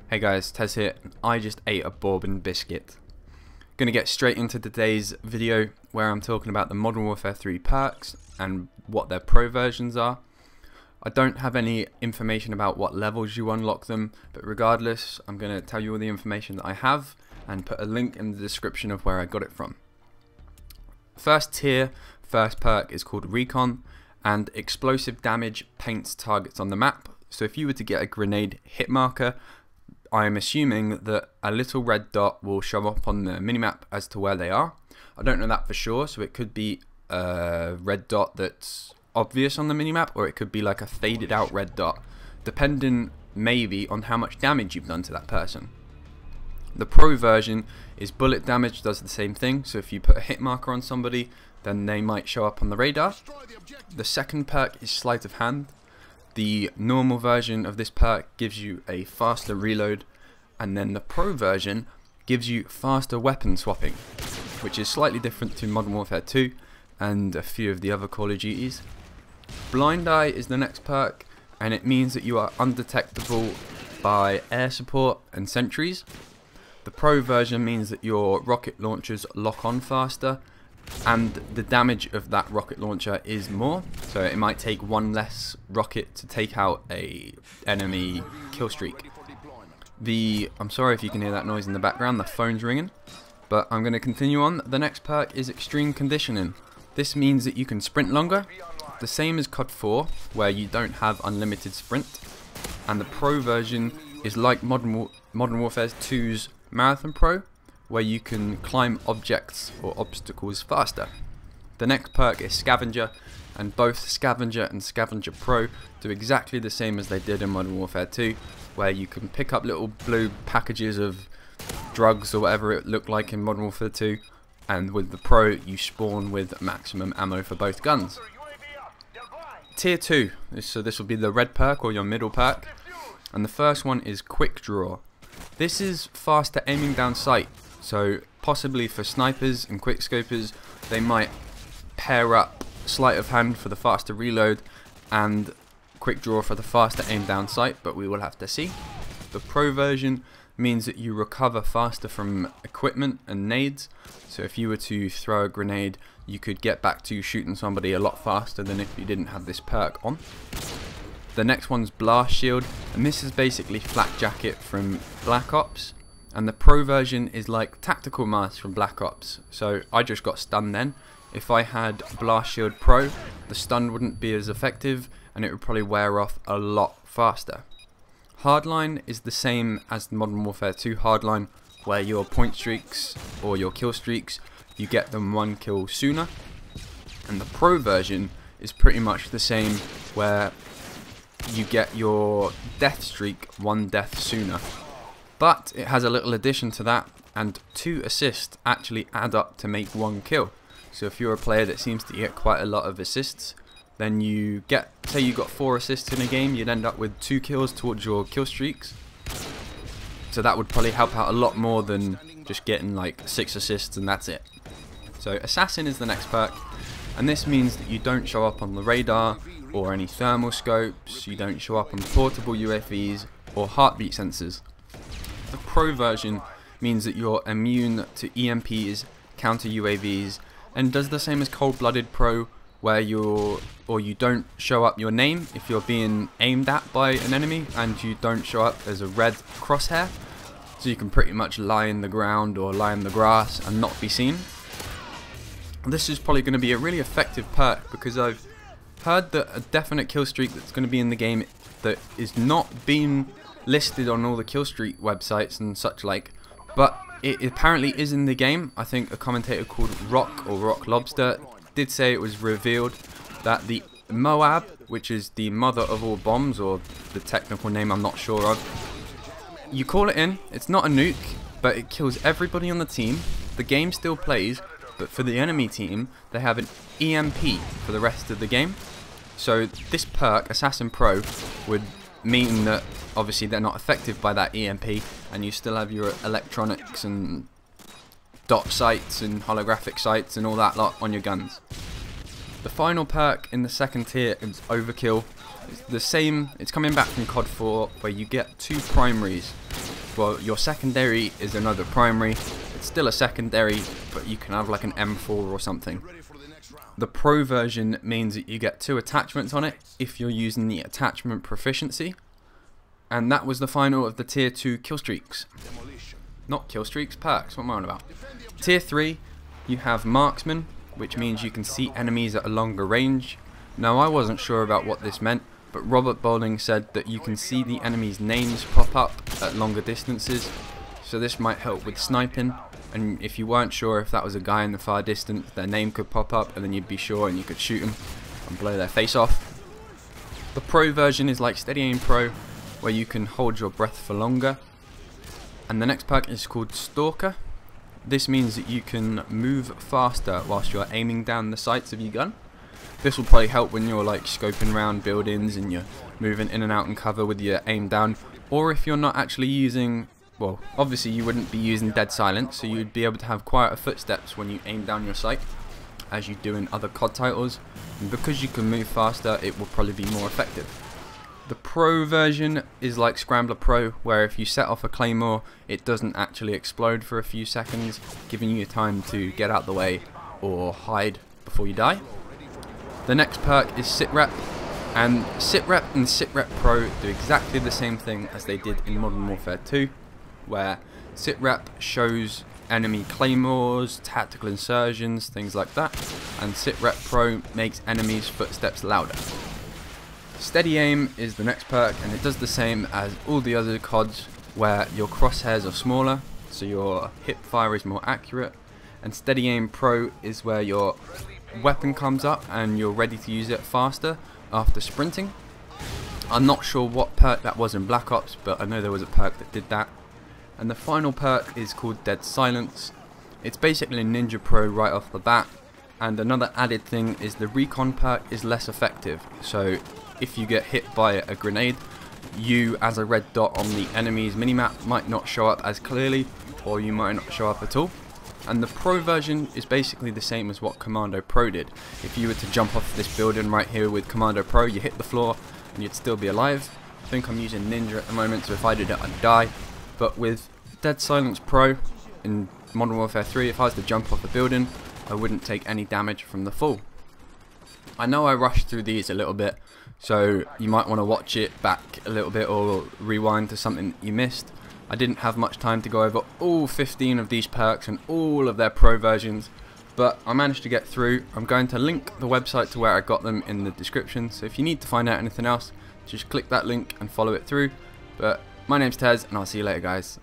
Hey guys, Tez here, and I just ate a bourbon biscuit. Gonna get straight into today's video where I'm talking about the Modern Warfare 3 perks and what their pro versions are. I don't have any information about what levels you unlock them, but regardless, I'm gonna tell you all the information that I have and put a link in the description of where I got it from. First tier, first perk is called Recon, and explosive damage paints targets on the map. So if you were to get a grenade hit marker, I am assuming that a little red dot will show up on the minimap as to where they are. I don't know that for sure, so it could be a red dot that's obvious on the minimap, or it could be like a faded out red dot, depending maybe on how much damage you've done to that person. The pro version is bullet damage, does the same thing, so if you put a hit marker on somebody, then they might show up on the radar. The second perk is Sleight of Hand. The normal version of this perk gives you a faster reload, and then the pro version gives you faster weapon swapping, which is slightly different to Modern Warfare 2 and a few of the other Call of Duties. Blind Eye is the next perk, and it means that you are undetectable by air support and sentries. The pro version means that your rocket launchers lock on faster, and the damage of that rocket launcher is more, so it might take one less rocket to take out a enemy kill streak. I'm sorry if you can hear that noise in the background, the phone's ringing, but I'm going to continue on. The next perk is Extreme Conditioning. This means that you can sprint longer, the same as COD 4, where you don't have unlimited sprint, and the pro version is like Modern Warfare 2's Marathon Pro, where you can climb objects or obstacles faster. The next perk is Scavenger, and both Scavenger and Scavenger Pro do exactly the same as they did in Modern Warfare 2, where you can pick up little blue packages of drugs or whatever it looked like in Modern Warfare 2, and with the Pro you spawn with maximum ammo for both guns. Tier 2, so this will be the red perk or your middle perk, and the first one is Quick Draw. This is faster aiming down sight. So possibly for snipers and quickscopers, they might pair up Sleight of Hand for the faster reload and Quick Draw for the faster aim down sight, but we will have to see. The pro version means that you recover faster from equipment and nades, so if you were to throw a grenade, you could get back to shooting somebody a lot faster than if you didn't have this perk on. The next one's Blast Shield, and this is basically Flak Jacket from Black Ops. And the pro version is like Tactical Mask from Black Ops, so I just got stunned then. If I had Blast Shield Pro, the stun wouldn't be as effective and it would probably wear off a lot faster. Hardline is the same as the Modern Warfare 2 Hardline, where your point streaks or your kill streaks, you get them one kill sooner. And the pro version is pretty much the same, where you get your death streak one death sooner. But it has a little addition to that, and 2 assists actually add up to make 1 kill. So if you're a player that seems to get quite a lot of assists, then you get, say you got 4 assists in a game, you'd end up with 2 kills towards your kill streaks. So that would probably help out a lot more than just getting like 6 assists and that's it. So Assassin is the next perk, and this means that you don't show up on the radar or any thermal scopes, you don't show up on portable UAVs or heartbeat sensors. The pro version means that you're immune to EMPs, counter UAVs, and does the same as Cold-Blooded Pro, where you don't show up your name if you're being aimed at by an enemy, and you don't show up as a red crosshair, so you can pretty much lie in the ground or lie in the grass and not be seen. This is probably going to be a really effective perk, because I've heard that a definite kill streak that's going to be in the game that is not being listed on all the kill streak websites and such like, but it apparently is in the game. I think a commentator called Rock or Rock Lobster did say it was revealed that the Mw3, which is the mother of all bombs, or the technical name I'm not sure of, you call it in, it's not a nuke, but it kills everybody on the team. The game still plays, but for the enemy team they have an EMP for the rest of the game. So this perk, Assassin Pro, would mean that obviously they're not affected by that EMP, and you still have your electronics and dot sights and holographic sights and all that lot on your guns. The final perk in the second tier is Overkill. It's the same, it's coming back from COD 4, where you get 2 primaries. well, your secondary is another primary. It's still a secondary, but you can have like an M4 or something. The pro version means that you get 2 attachments on it if you're using the attachment proficiency. And that was the final of the tier 2 kill streaks. Not kill streaks, perks, what am I on about? Tier 3, you have Marksmen, which means you can see enemies at a longer range. Now I wasn't sure about what this meant, but Robert Bowling said that you can see the enemies' names pop up at longer distances. So this might help with sniping, and if you weren't sure if that was a guy in the far distance, their name could pop up and then you'd be sure and you could shoot them and blow their face off. The pro version is like Steady Aim Pro, where you can hold your breath for longer. And the next perk is called Stalker. This means that you can move faster whilst you're aiming down the sights of your gun. This will probably help when you're like scoping around buildings and you're moving in and out in cover with your aim down, or if you're not actually using, well, obviously you wouldn't be using dead silence, so you'd be able to have quieter footsteps when you aim down your sight, as you do in other COD titles, and because you can move faster, it will probably be more effective. The pro version is like Scrambler Pro, where if you set off a claymore, it doesn't actually explode for a few seconds, giving you time to get out the way or hide before you die. The next perk is Sitrep, and Sitrep and Sitrep Pro do exactly the same thing as they did in Modern Warfare 2, where Sitrep shows enemy claymores, tactical insertions, things like that, and Sitrep Pro makes enemies' footsteps louder. Steady Aim is the next perk, and it does the same as all the other CODs, where your crosshairs are smaller, so your hip fire is more accurate, and Steady Aim Pro is where your weapon comes up and you're ready to use it faster after sprinting. I'm not sure what perk that was in Black Ops, but I know there was a perk that did that. And the final perk is called Dead Silence. It's basically Ninja Pro right off the bat, and another added thing is the Recon perk is less effective, so if you get hit by a grenade, you as a red dot on the enemy's minimap might not show up as clearly, or you might not show up at all. And the pro version is basically the same as what Commando Pro did. If you were to jump off this building right here with Commando Pro, you hit the floor and you'd still be alive. I think I'm using Ninja at the moment, so if I did it I'd die. But with Dead Silence Pro in Modern Warfare 3, if I was to jump off a building, I wouldn't take any damage from the fall. I know I rushed through these a little bit, so you might want to watch it back a little bit or rewind to something you missed. I didn't have much time to go over all 15 of these perks and all of their pro versions, but I managed to get through. I'm going to link the website to where I got them in the description, so if you need to find out anything else, just click that link and follow it through. But my name's Tez, and I'll see you later, guys.